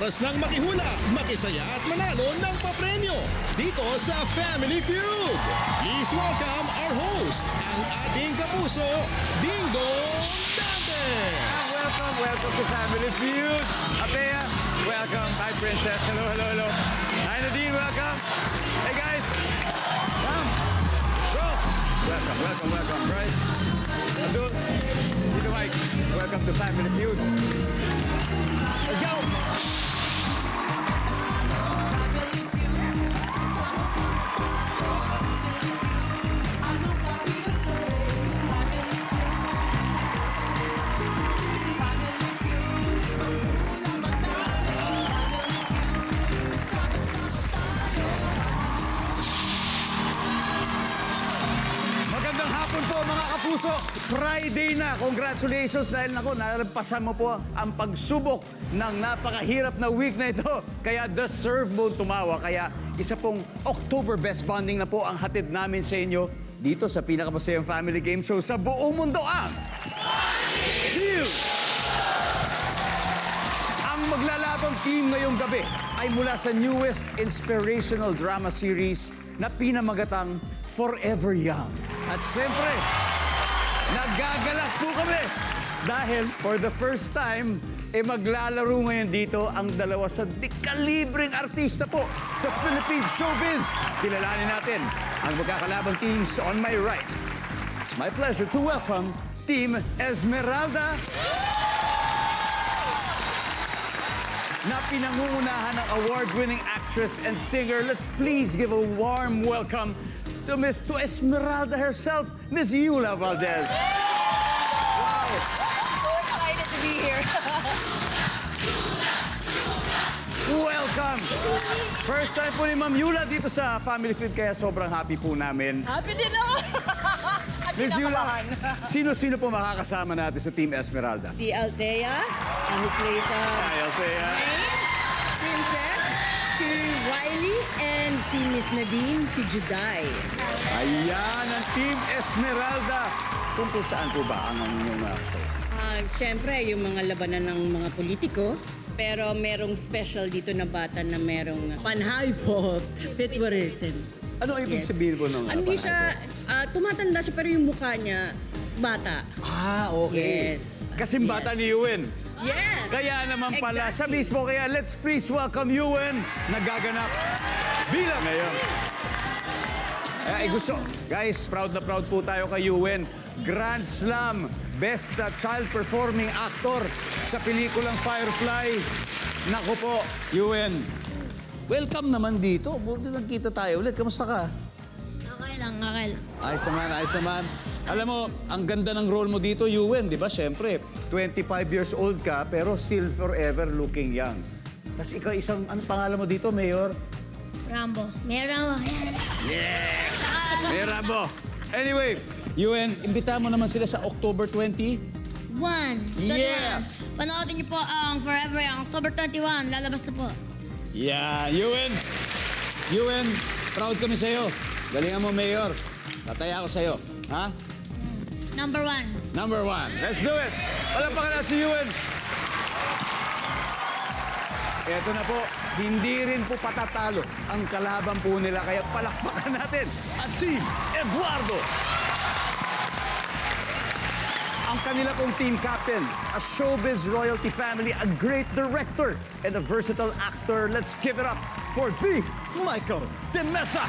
oras ng makihula, makisaya at manalo ng papremyo dito sa Family Feud. Please welcome our host, ang ating kapuso, Ding Dong Dantes. Welcome to Family Feud. Apea, welcome. Hi, Princess. Hello. Hi, Nadine, welcome. Hey, guys. Come. Go. Welcome. Bryce. Abdul. Tito Mike. Welcome to Family Feud. Let's go. Magandang hapon po mga kapuso. Friday na. Congratulations dahil nalampasan mo po ang pagsubok ng napakahirap na week na ito. Kaya deserve mo tumawa. Kaya isa pong October Best Bonding na po ang hatid namin sa inyo dito sa pinakamasayang family game show sa buong mundo ang Feud! Ang maglalabang team ngayong gabi ay mula sa newest inspirational drama series na pinamagatang Forever Young. At siyempre, nagagalak po kami dahil for the first time, maglalaro ngayon dito ang dalawa sa dekalibreng artista po sa Philippine showbiz. Kilalanin natin ang magkakalabang teams on my right. It's my pleasure to welcome Team Esmeralda na pinangungunahan ng award-winning actress and singer. Let's please give a warm welcome to Esmeralda herself, Miss Yula Valdez. So excited to be here. Welcome! First time po ni Ma'am Yula dito sa Family Feud, kaya sobrang happy po namin. Happy din ako. Miss Yula, sino-sino po makakasama natin sa Team Esmeralda? Si Althea, who plays Hi, Althea. Rain, Princess, si Riley, and si Miss Nadine, si Juday. Ayan ang Team Esmeralda. Kung saan po ba ang inyong show? Siyempre, yung mga labanan ng mga politiko. Pero merong special dito na bata na merong panhype pitwarism. Ano ibig sabihin po ng Hindi siya, tumatanda siya pero yung mukha niya, bata. Okay. Yes. Kasing bata ni Yuen. Yes! Kaya naman pala, siya Exactly. mismo. Kaya let's please welcome Yuen, nagaganap bilang ngayon. Guys, proud na proud po tayo kay Yuen. Grand Slam, Best Child Performing Actor sa pelikulang Firefly. Naku po, Yuen. Welcome naman dito. Buti nagkita tayo ulit. Kamusta ka? Okay lang. Ayos naman. Alam mo, ang ganda ng role mo dito, Yuen, di ba? Siyempre, 25 years old ka, pero still forever looking young. Tapos ikaw ano pangalan mo dito, Mayor? Rambo. May Rambo. Mayor Rambo. Anyway, Yuen, imbita mo naman sila sa October 20. Yeah! Panoodin niyo po ang Forever Young. October 21. Lalabas na po. Yeah, Yuen, proud kami sa'yo. Galingan mo, Mayor. Tataya ako sa'yo. Ha? Number 1. Number 1. Let's do it! Palapakan na si Yuen. Eto na po, hindi rin po patatalo ang kalaban po nila. Kaya palakpakan natin ang Team Eduardo. Ang kanila pong team captain, a showbiz royalty family, a great director, and a versatile actor. Let's give it up for the Michael De Mesa.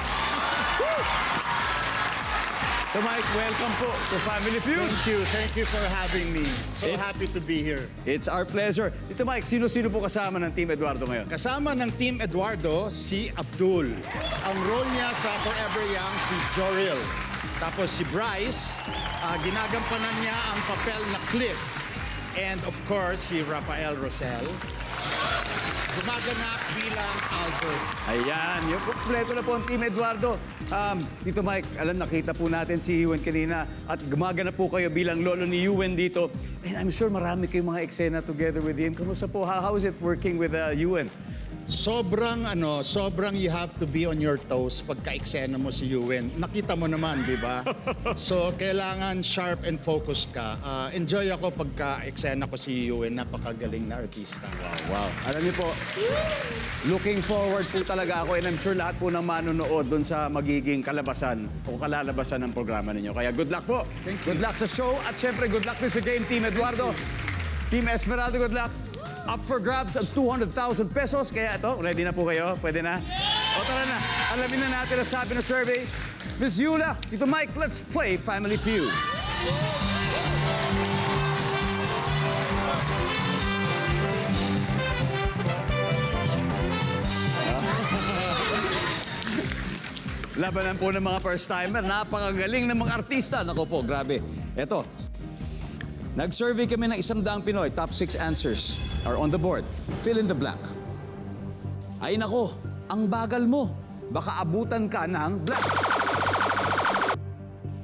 So Mike, welcome po to Family Feud. Thank you for having me. So It's- happy to be here. It's our pleasure. Dito Mike, sino-sino po kasama ng Team Eduardo ngayon? Kasama ng Team Eduardo, si Abdul. Ang role niya sa Forever Young, si Joril. Tapos si Bryce, ginagampanan niya ang papel na Cliff. And of course, si Rafael Rosel. Gumaganap bilang Albert. Ayan, yung kompleto na po ang Team Eduardo. Dito Mike, nakita po natin si Yuen kanina at gumaganap po kayo bilang lolo ni Yuen dito. And I'm sure marami kayong mga eksena together with him. Kamusta po? How is it working with Yuen? sobrang you have to be on your toes pagka eksena mo si Yuen. Nakita mo naman, di ba? So, kailangan sharp and focused ka. Enjoy ako pagka eksena ko si Yuen. Napakagaling na artista. Wow. Alam niyo po, looking forward po talaga ako and I'm sure lahat po ng manonood doon sa magiging kalabasan o kalalabasan ng programa ninyo. Kaya good luck po. Thank you. Good luck sa show at syempre good luck din sa game, Team Eduardo. Team Esmeralda, good luck. Up for grabs ang 200,000 pesos. Kaya ito, ready na po kayo? Pwede na? O tara na, alamin na natin ang sabi ng survey. Miss Yula, Tito Mike, let's play Family Feud. Labanan po ng mga first-timer. Napakagaling ng mga artista. Nako po, grabe. Eto, nag-survey kami ng 100 Pinoy. Top 6 answers are on the board. Fill in the blank. Ay nako, ang bagal mo. Baka abutan ka ng blank.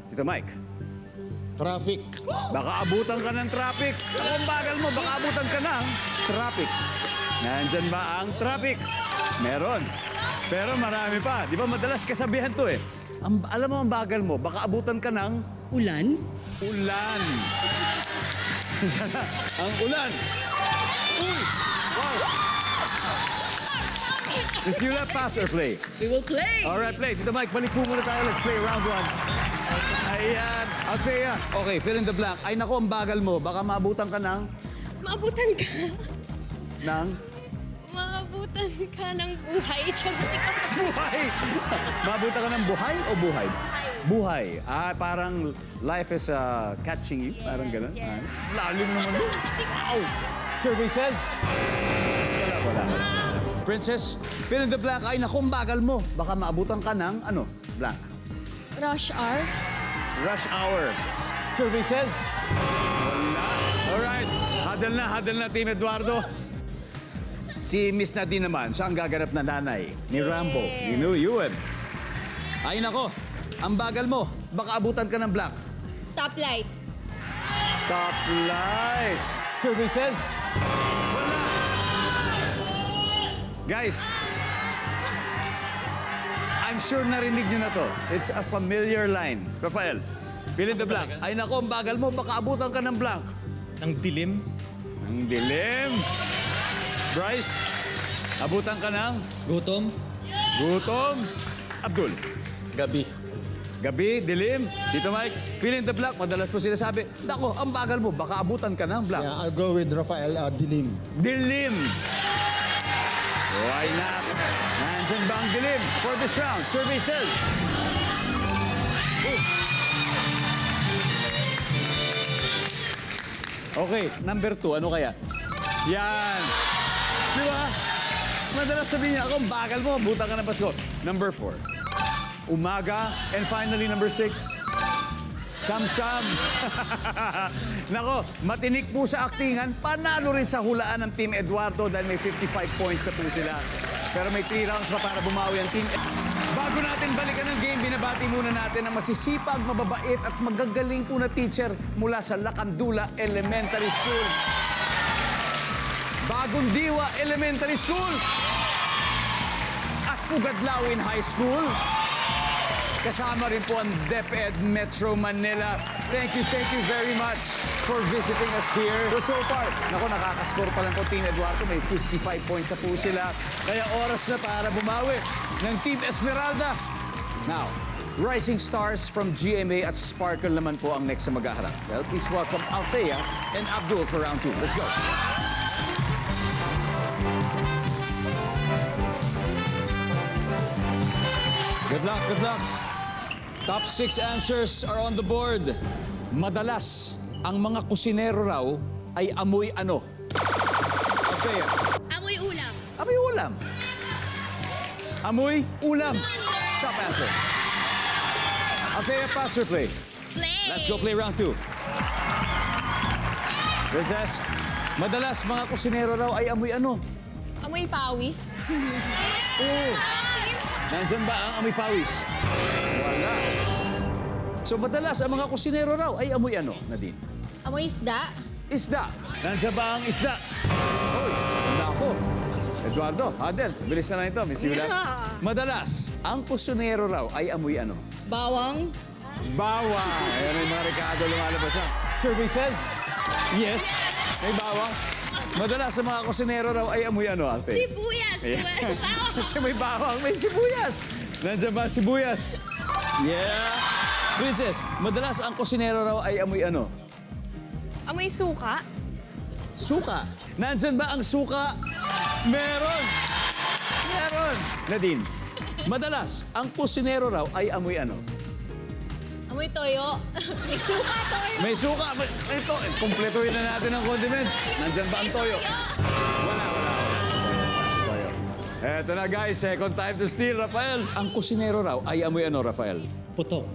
Tito Mike, Traffic. baka abutan ka ng traffic. Ako ang bagal mo, baka abutan ka ng traffic. Nandyan ba ang traffic? Meron. Pero marami pa. Di ba madalas kasabihan to eh. Alam mo ang bagal mo, baka abutan ka ng Ulan? ulan. Diyan na, ang ulan. Uy! Wow! Miss Yula, pass or play? We will play! All right, play. Tito Mike, balik po muna tayo. Let's play round 1. Ayan. Okay, okay, fill in the blank. Ay nako, ang bagal mo. Baka maabutan ka ng... Maabutan ka. ng... Maabutan ka ng buhay. Tsaka buhay! Maabutan ka ng buhay o buhay? Buhay. Parang life is catching you. Parang ganun. yes. Lalim naman yun. Wow! Survey says... Wala. Princess, fill in the blank. Ay naku, ang bagal mo. Baka maabutan ka ng ano? Blank. Rush hour. Rush hour. Survey says... Wala. Alright. Hadal na, Team Eduardo. Si Miss Nadine naman, siya ang gaganap na nanay ni Rambo. You know, Ewan. Ay nako, ang bagal mo. Baka abutan ka ng blank. Stoplight. Stoplight. Survey says... Wala. Guys, I'm sure narinig niyo na to. It's a familiar line. Rafael, fill in the blank. Ay nako, ang bagal mo. Baka abutan ka ng blank. Ang dilim. Ang dilim. Bryce, abutan ka ng Gutom. gutom. Abdul, Gabi. gabi, dilim. Tito Mike, fill in the blank. Madalas po sinasabi, nako, ang bagal mo. Baka abutan ka ng blank. Yeah, I'll go with Rafael Dilim. Dilim. Why not? Nandyan ba ang dilim? For this round, survey says... Okay, number 2, ano kaya? Yan. Di ba? Madalas sabihin niya, ako, ang bagal mo, buta ka ng Pasko. Number 4, umaga. And finally, number 6, Sam-sam. Nako, matinik po sa aktingan. Panalo rin sa hulaan ng Team Eduardo dahil may 55 points na po sila. Pero may 3 rounds pa para bumawi ang Team Bago natin balikan ang game, binabati muna natin ang masisipag, mababait at magagaling po na teacher mula sa Lacandula Elementary School. Bagong Diwa Elementary School at Pugadlawin High School. Kasama rin po ang DepEd Metro Manila. Thank you very much for visiting us here. So far, naku, nakakascore pa lang po Team Eduardo. May 55 points na po sila. Kaya oras na para bumawi ng Team Esmeralda. Now, Rising Stars from GMA at Sparkle naman po ang next sa maghaharap. Well, please welcome Althea and Abdul for round 2. Let's go. Good luck, good luck. Top 6 answers are on the board. Madalas, ang mga kusinero raw ay amoy ano? Okay. Amoy ulam. Amoy ulam. Amoy ulam. Top answer. Okay, pass or play? Play. Let's go play round 2. Princess, madalas mga kusinero raw ay amoy ano? Amoy pawis. Oo. Nandyan ba ang amoy pawis? Wala. So madalas ang mga kusinero raw ay amoy ano, Nadine? Amoy isda. Isda. Nandiyan ba ang isda? Hoy, nako. Eduardo, Adel, bilis na lang ito, Miss Yula. Madalas, ang kusinero raw ay amoy ano? Bawang. Bawang. Ayan may mga rekado lumalabas ha. Survey says, yes, may bawang. Madalas sa mga kusinero raw ay amoy ano, ate? Sibuyas! Bawang! Kasi may bawang, may sibuyas. Nandiyan ba ang sibuyas? Yeah. Princess, madalas ang kusinero raw ay amoy ano? Amoy suka? Suka. Nandyan ba ang suka? Meron. Meron. Nadine, madalas ang kusinero raw ay amoy ano? Amoy toyo? May suka, toyo! May suka. Ito, kumpletuhin na natin ang condiments. Nandyan ba ang toyo? Wala. Si toyo. Eto na guys, second time to steal, Rafael. Ang kusinero raw ay amoy ano, Rafael? Putok.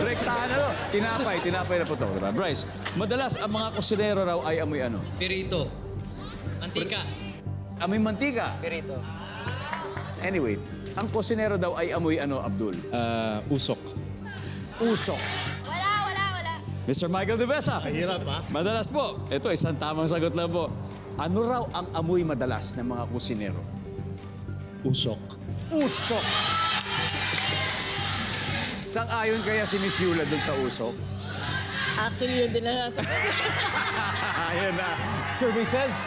Rektahan na to. Tinapay na po to. Diba? Bryce, madalas ang mga kusinero raw ay amoy ano? Pirito. Antika. Amoy mantika. Pirito. Anyway, ang kusinero daw ay amoy ano, Abdul? Usok. Usok. Wala. Mr. Michael De Besa. Mahirap, ha? Madalas po. Ito, isang tamang sagot lang po. Ano raw ang amoy madalas ng mga kusinero? Usok. Usok. Sang-ayon kaya si Miss Yula dun sa usok? Actually, yun din na nasa. Ayan na. Survey says...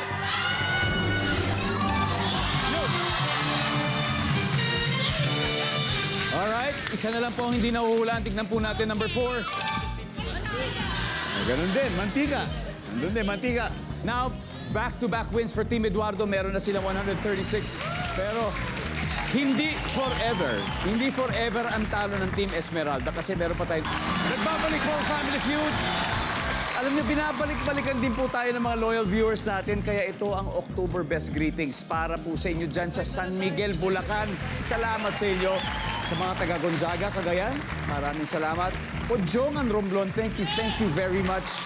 Alright, isa na lang po ang hindi nahuhulaan. Tignan po natin number 4. Ganun din, mantika. Ganun din, mantika. Now, back-to-back wins for Team Eduardo. Meron na silang 136. Pero hindi forever. Hindi forever ang talo ng Team Esmeralda kasi meron pa tayong... Nagbabalik po ang Family Feud. Alam niyo, binabalik-balikan din po tayo ng mga loyal viewers natin. Kaya ito ang October Best Greetings para po sa inyo dyan sa San Miguel, Bulacan. Salamat sa inyo. Sa mga taga Gonzaga, Cagayan, maraming salamat. Ojongan, Romblon, thank you very much.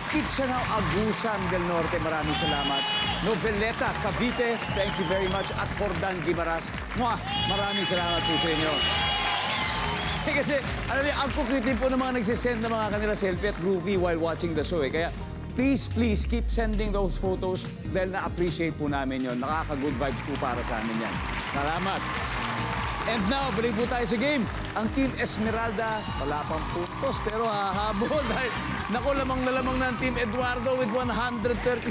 Kitsanao, Agusan del Norte, maraming salamat. Noveleta, Cavite, thank you very much. At Jordan, Guimaras, maraming salamat po sa inyo. Kasi, alam niyo, ang kukitin po ng mga nagsisend ng mga kanila selfie at groovy while watching the show. Kaya, please keep sending those photos dahil na-appreciate po namin yon. Nakaka-good vibes po para sa amin yan. Salamat. And now, balik po tayo sa game. Ang Team Esmeralda, wala pang puntos pero hahabol dahil naku, lamang na lamang ng Team Eduardo with 136.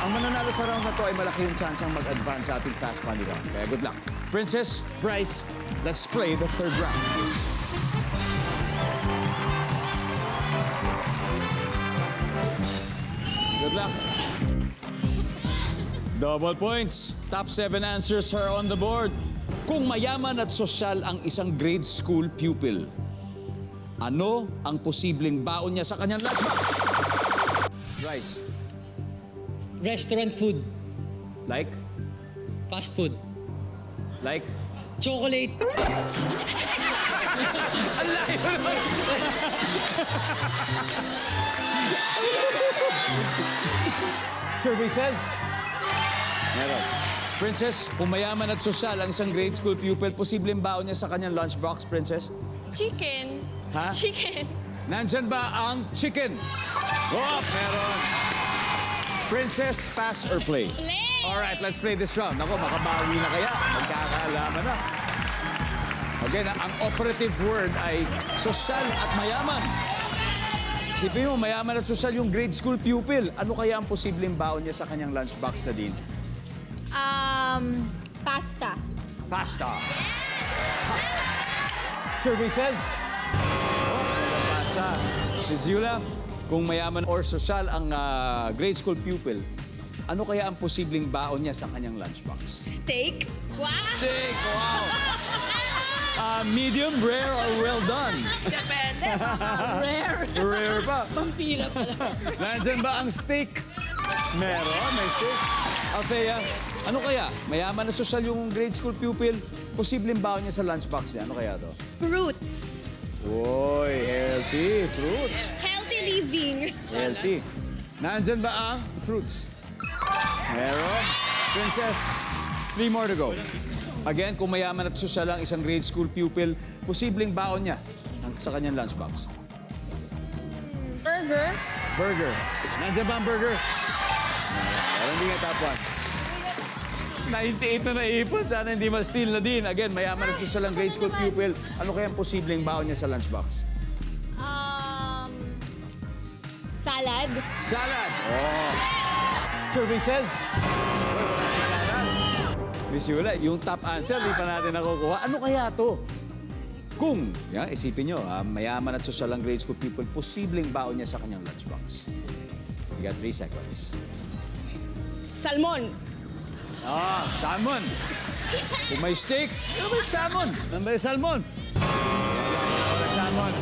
Ang mananalo sa round na to ay malaki yung chance ang mag-advance sa ating fast money round. Kaya good luck. Princess, Bryce, let's play the third round. Good luck. Double points. Top 7 answers are on the board. Kung mayaman at sosyal ang isang grade school pupil, ano ang posibleng baon niya sa kanyang lunchbox? Rice. Restaurant food. Like? Fast food. Like? Chocolate. Ang layo naman! Survey says? Meron. Princess, kung mayaman at sosyal ang isang grade school pupil, posibleng baon niya sa kanyang lunchbox, Princess? Chicken. Ha? Chicken. Nandyan ba ang chicken? Oh, meron. Princess, pass or play? Play! Alright, let's play this round. Ako, makabawi na kaya. Magkakaalaman na. Okay, ang operative word ay sosyal at mayaman. Isipin mo, mayaman at sosyal yung grade school pupil. Ano kaya ang posibleng baon niya sa kanyang lunchbox na din? Pasta. Pasta. Pasta. Survey says? Oh, pasta. Ms. Yula, kung mayaman or sosyal ang grade school pupil, ano kaya ang posibleng baon niya sa kanyang lunchbox? Steak. Wow! Steak, wow! Medium, rare, or well done? Depende. Rare. Rare pa. Pampira pala. Nandyan ba ang steak? Meron, may steak. Althea, ano kaya? Mayaman na sosyal yung grade school pupil, posibleng baon niya sa lunchbox niya. Ano kaya to? Fruits. Uy, healthy. Fruits. Healthy living. Healthy. Nandyan ba ang fruits? Meron. Princess, 3 more to go. Again, kung mayaman at sosyal ang isang grade school pupil, posibleng baon niya sa kanyang lunchbox. Burger. Burger. Nandyan ba ang burger? yung top 1. 98 na naipon. Sana hindi ma-steal na din. Again, mayaman at susalang grade school pupil. Ano kaya ang posibleng baon niya sa lunchbox? Salad. Salad. Oh. Survey says, uy, wala si salad. Miss Yula, yung top answer, di pa natin nakukuha. Ano kaya to? Kung, isipin nyo, mayaman at susalang grade school people, posibleng baon niya sa kanyang lunchbox. You got 3 seconds. Salmon. Salmon. Kung may steak, may salmon. May salmon. May salmon.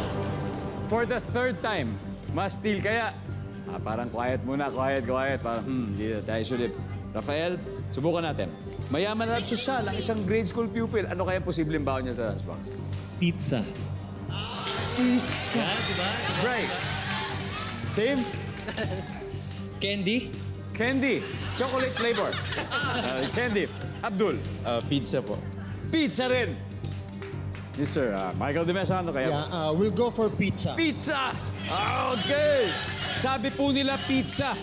For the 3rd time, ma-steal kaya? Parang quiet muna, quiet. Parang, hindi na tayo sulit. Rafael, subukan natin. Mayaman at susal ang isang grade school pupil. Ano kaya posibleng baon niya sa lunchbox? Pizza. Pizza. Diba? Bryce. Same? Candy? Candy. Chocolate flavor. Candy. Abdul. Pizza po. Pizza rin. Yes, sir. Michael De Mesa, ano kaya? Yeah, we'll go for pizza. Pizza! Okay! Sabi po nila pizza.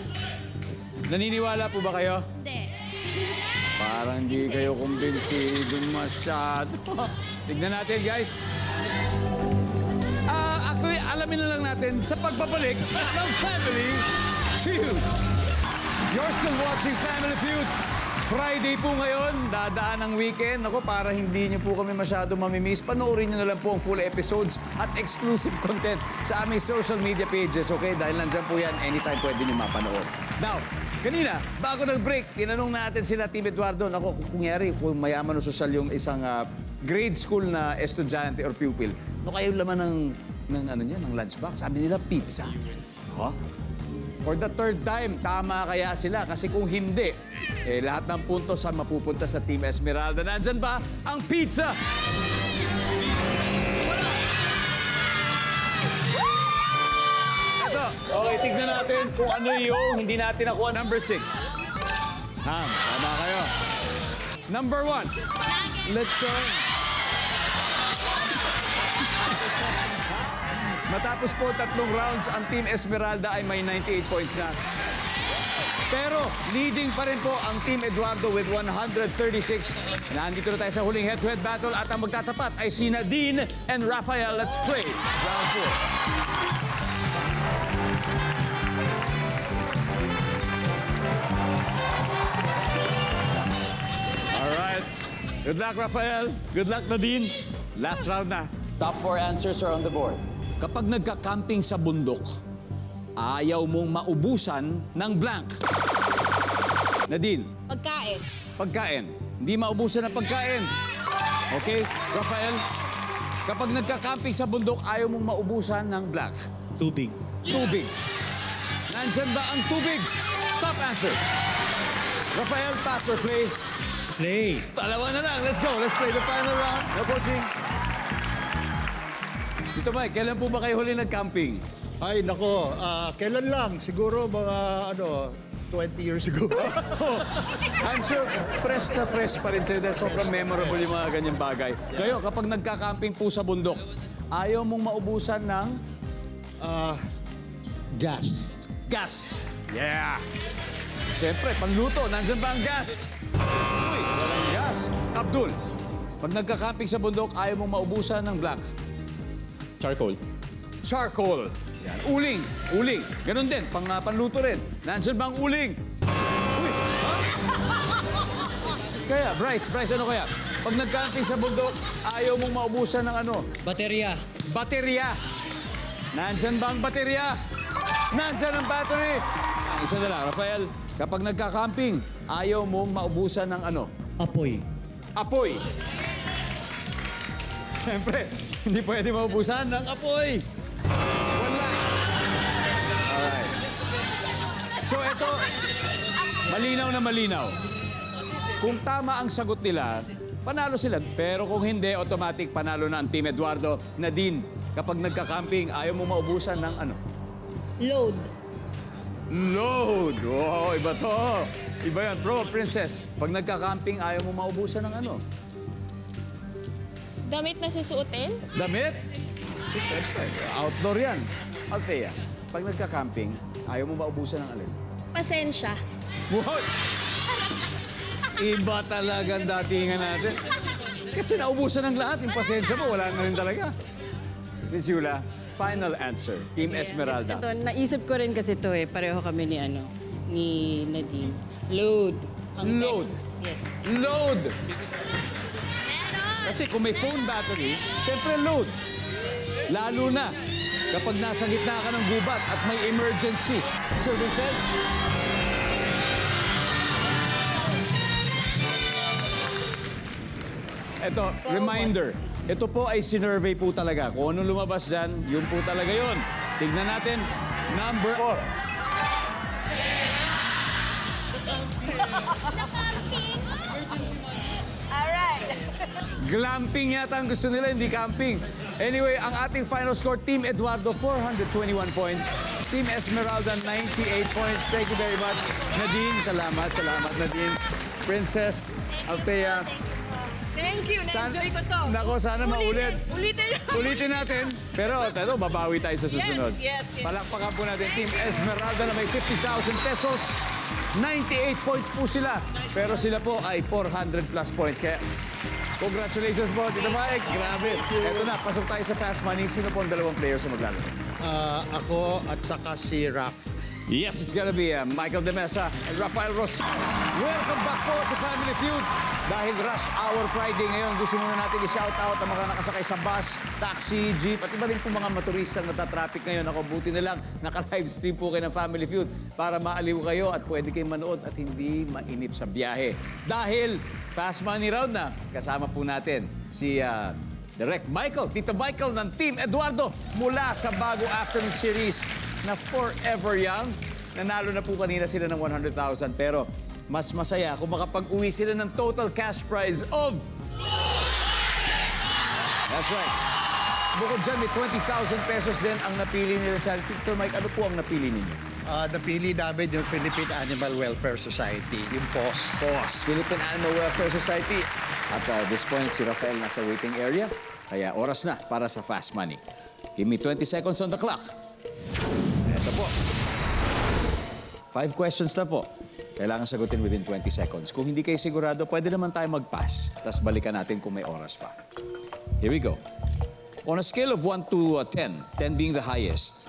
Naniniwala po ba kayo? Hindi. Parang di kayo kumbinsido masyado. Tignan natin, guys. Actually, alamin na lang natin sa pagbabalik ng Family Feud. You're still watching Family Feud. Friday po ngayon, dadaan ang weekend. Ako, para hindi niyo po kami masyado mamimiss, panoorin niyo na lang po ang full episodes at exclusive content sa aming social media pages, okay? Dahil nandyan po yan, anytime pwede niyo mapanood. Now, kanina, bago nag-break, tinanong natin sila, Team Eduardo, ako, kung kung mayaman o sosyal yung isang grade school na estudyante or pupil, ano kayo laman ng lunchbox? Sabi nila, pizza. Oh? For the 3rd time, tama kaya sila? Kasi kung hindi, lahat ng puntos ang mapupunta sa Team Esmeralda. Nandyan ba ang pizza? Ito. Okay, tignan natin kung ano yung hindi natin nakuha. Number 6. Ham, tama kayo. Number 1. Lechon. Matapos po 3 rounds, ang Team Esmeralda ay may 98 points na. Pero leading pa rin po ang Team Eduardo with 136. Nandito na tayo sa huling head-to-head battle at ang magtatapat ay si Nadine and Rafael. Let's play round 4. Alright. Good luck, Rafael. Good luck, Nadine. Last round na. Top 4 answers are on the board. Kapag nagka-camping sa bundok, ayaw mong maubusan ng blank. Nadine, Pagkain. pagkain. Hindi maubusan ng pagkain. Okay? Rafael, kapag nagka-camping sa bundok, ayaw mong maubusan ng blank. Tubig. Tubig. Nandyan ba ang tubig? Top answer. Rafael, pass or play? Play. Dalawa na lang. Let's go. Let's play the final round. No coaching. Dito, Mike, kailan po ba kayo huli nag-camping? Ay, nako. Kailan lang? Siguro mga 20 years ago. I'm sure fresh na fresh pa rin sa'yo dahil sobrang memorable yung mga ganyang bagay. Kayo, kapag nagka-camping po sa bundok, ayaw mong maubusan ng Gas. gas. Yeah! Siyempre, panluto, nandyan ba ang gas? Uy, walang gas. Abdul, pag nagka-camping sa bundok, ayaw mong maubusan ng black. Charcoal. Charcoal. Yan. Uling. Uling. Ganon din. Panluto rin. Nandyan ba ang uling? Uy. Ha? Kaya, Bryce, ano kaya? Pag nag-camping sa bundok, ayaw mong maubusan ng ano? Baterya. Baterya. Nandyan ba ang baterya? Nandyan ang battery. Isa na lang, Rafael. Kapag nagka-camping, ayaw mong maubusan ng ano? Apoy. Apoy. Siyempre, hindi pwede maubusan ng apoy. Wala. Alright. So ito, malinaw na malinaw. Kung tama ang sagot nila, panalo sila. Pero kung hindi, automatic panalo na ang Team Eduardo. Nadine, kapag nagka-camping, ayaw mo maubusan ng ano? Load. Load! Wow, iba to. Iba yan. Pro, princess. Pag nagka-camping, ayaw mo maubusan ng ano? Damit na susuotin? Damit? Siyempre, outdoor yan. Althea, pag nagka-camping, ayaw mo maubusan ng alin? Pasensya. Wow! Iba talaga ang datingan natin. Kasi naubusan ng lahat. Yung pasensya mo, wala na rin talaga. Miss Yula, final answer. Team Esmeralda. Ito, naisip ko rin kasi ito eh. Pareho kami ni Nadine. Load. Ang Load. text. Yes. Load! Kasi kung may phone battery, siyempre load. Lalo na kapag nasa gitna ka ng gubat at may emergency. Services? Ito, reminder. Ito po ay sinurvey po talaga. Kung anong lumabas dyan, yun po talaga yun. Tignan natin. Number 4. Glamping yata ang gusto nila, hindi camping. Anyway, ang ating final score, Team Eduardo, 421 points. Team Esmeralda, 98 points. Thank you very much. Nadine, salamat, Nadine. Princess Althea. Thank you. Na-enjoy ko to. Nako, sana maulit. Ulitin. Ulitin natin. Pero, tayo, babawi tayo sa susunod. Yes. Palakpakan po natin, Team Esmeralda na may 50,000 pesos. 98 points po sila. Pero sila po ay 400 plus points. Kaya, congratulations po, Tito Mike. Grabe. Eto na, pasok tayo sa Fast Money. Sino po ang dalawang players na maglalaro? Ako at saka si Raf. Yes, it's gonna be Michael De Mesa and Rafael Ross. Welcome back po sa Family Feud. Dahil Rush Hour Friday ngayon, gusto muna natin i-shout out ang mga nakasakay sa bus, taxi, jeep, at iba rin po mga motoristang natatraffic ngayon. Ako, buti na lang, naka-livestream po kayo ng Family Feud para maaliw kayo at pwede kayong manood at hindi mainip sa biyahe. Dahil Fast Money Round na, kasama po natin si Direct Michael, Tito Michael ng Team Eduardo mula sa bago afternoon series na Forever Young. Nanalo na po kanina sila ng 100,000 pero mas masaya kung makapag-uwi sila ng total cash prize of... That's right. Bukod dyan, may 20,000 pesos din ang napili nila sa Tito Mike. Ano po ang napili ninyo? Napili namin yung Philippine Animal Welfare Society, yung POS. POS, Philippine Animal Welfare Society. At this point, si Rafael nasa waiting area. Kaya oras na para sa Fast Money. Give me 20 seconds on the clock. Ito po. 5 questions na po. Kailangan sagutin within 20 seconds. Kung hindi kayo sigurado, pwede naman tayo mag-pass. Tapos balikan natin kung may oras pa. Here we go. On a scale of 1 to 10, 10 being the highest,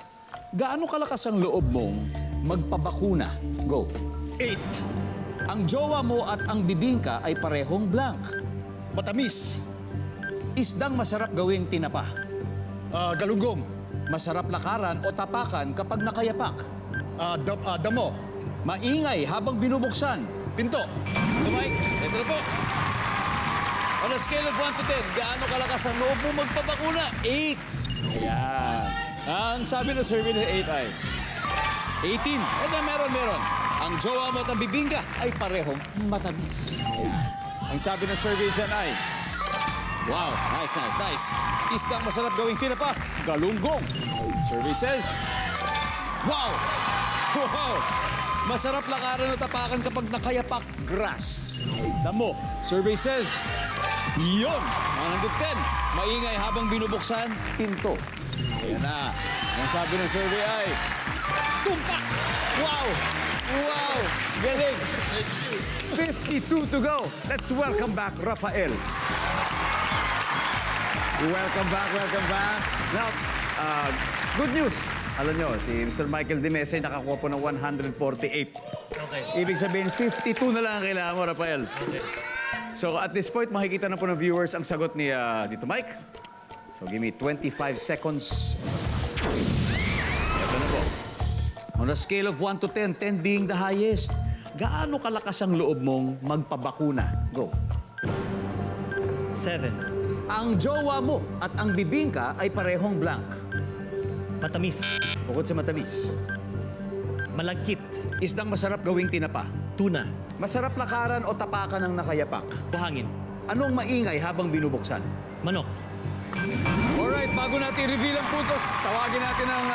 gaano kalakas ang loob mong magpabakuna? Go. 8. Ang jowa mo at ang bibingka ay parehong blank. Matamis. Isdang masarap gawing tinapa. Galunggong. Masarap lakaran o tapakan kapag nakayapak. Damo. Maingay habang binubuksan. Pinto. Ito, Mike. Ito na po. On a scale of 1 to 10, gaano kalakas ang loob mo magpabakuna? 8. Ayan. Ang sabi ng survey ng 8 ay 18. Ito, meron. Ang jowa mo at ang bibingka ay parehong matamis. Ayan. Ang sabi ng survey dyan ay, wow, nice. Isdang masarap gawing tinapa, galunggong. Survey says, wow. Masarap lakaran o tapakan kapag nakayapak, grass. Damo. Survey says, yun. 110. Maingay habang binubuksan, pinto. Ayan na. Ang sabi ng survey ay, tumpak. Wow. Galing. 52 to go. Let's welcome back Rafael. Welcome back. Now, good news. Alam nyo, si Mr. Michael De Mesa ay nakakuha po ng 148. Okay. Ibig sabihin, 52 na lang ang kailangan mo, Rafael. Okay. So at this point, makikita na po ng viewers ang sagot ni Tito Mike. So give me 25 seconds. Ito na po. On a scale of 1 to 10, 10 being the highest, gaano kalakas ang loob mong magpabakuna? Go. 7. Ang jowa mo at ang bibingka ay parehong blank. Matamis. Bukod sa matamis. Malagkit. Isdang masarap gawing tinapa. Tuna. Masarap lakaran o tapakan ng nakayapak. Buhangin. Anong maingay habang binubuksan? Manok. Alright, bago natin reveal ang puntos, tawagin natin ang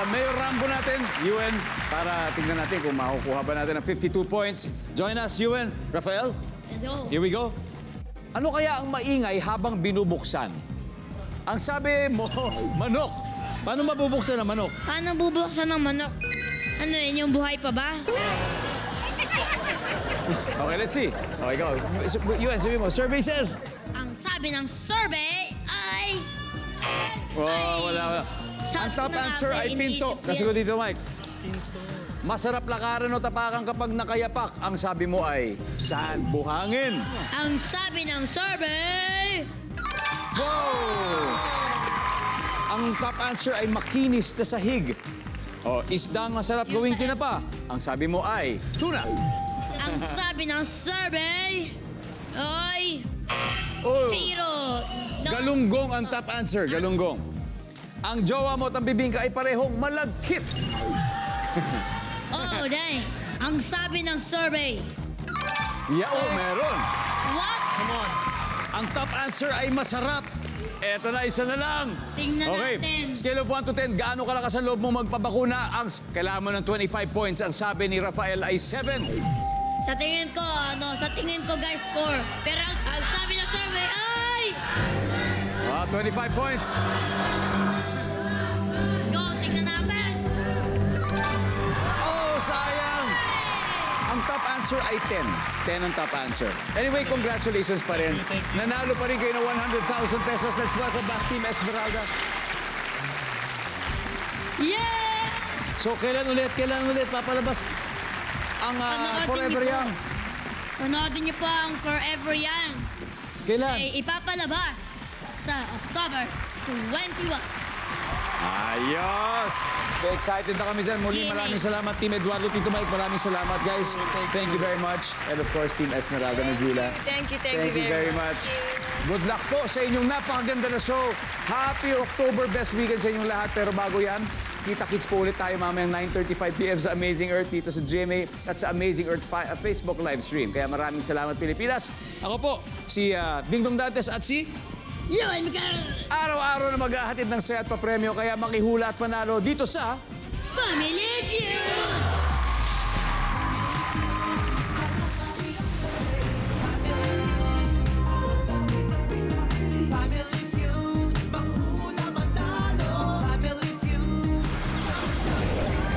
Mayor Rambo natin, Yuen, para tingnan natin kung makukuha ba natin ang 52 points. Join us, Yuen. Rafael, Let's go. here we go. Ano kaya ang maingay habang binubuksan? Ang sabi mo, manok. Paano mabubuksan ang manok? Paano bubuksan ng manok? Ano yun, yung buhay pa ba? Okay, let's see. Okay, go. Yun, sabi mo. Survey says... Ang sabi ng survey ay... Wala. Sabi Ang top ko na nga answer ba, ay pinto. iniisip ko Kasagot yan. dito, Mike. Masarap lakaran o tapakan kapag nakayapak. Ang sabi mo ay saan? Buhangin. Ang sabi ng survey... Wow! Ang top answer ay makinis na sahig. O, isdang masarap gawing tinapa. Ang sabi mo ay tuna. Ang sabi ng survey ay... Oh, Zero. No. galunggong ang top answer. Galunggong. Ang jowa mo at ang bibingka ay parehong malagkit. Oh, dang. Ang sabi ng survey. Meron. What? Come on. Ang top answer ay masarap. Eto na, isa na lang. Tingnan Okay, natin. scale of 1 to 10, gaano kalakas ang loob mo magpabakuna? Kailangan mo ng 25 points. Ang sabi ni Rafael ay 7. Sa tingin ko guys 4. Pero ang sabi ng survey ay... 25 points. Go, tingnan natin. Oh, sayang. Ang top answer ay 10. 10 ang top answer. Anyway, congratulations pa rin. Nanalo pa rin kayo ng 100,000 pesos. Let's welcome back Team Esmeralda. Yeah! So, kailan ulit papalabas ang Panoodin Forever niyo po. Young? Panoodin niyo po ang Forever Young. Kailan? Ay ipapalabas sa October 21. Ayos! Excited na kami dyan. Muli, Yay. maraming salamat, Team Eduardo, Tito Mike. Maraming salamat, guys. Thank you very much. And of course, Team Esmeralda Nazila. Thank you very much. Good luck po sa inyong napakaganda na show. Happy October, best weekend sa inyong lahat. Pero bago yan, kita-kits po ulit tayo mamayang 9:35 p.m. sa Amazing Earth dito sa GMA at sa Amazing Earth Facebook live stream. Kaya maraming salamat, Pilipinas. Ako po, si Dingdong Dantes at si... Yun, Miguel! Araw-araw na maghahatid ng saya at papremyo. Kaya makihula at panalo dito sa... Family Feud!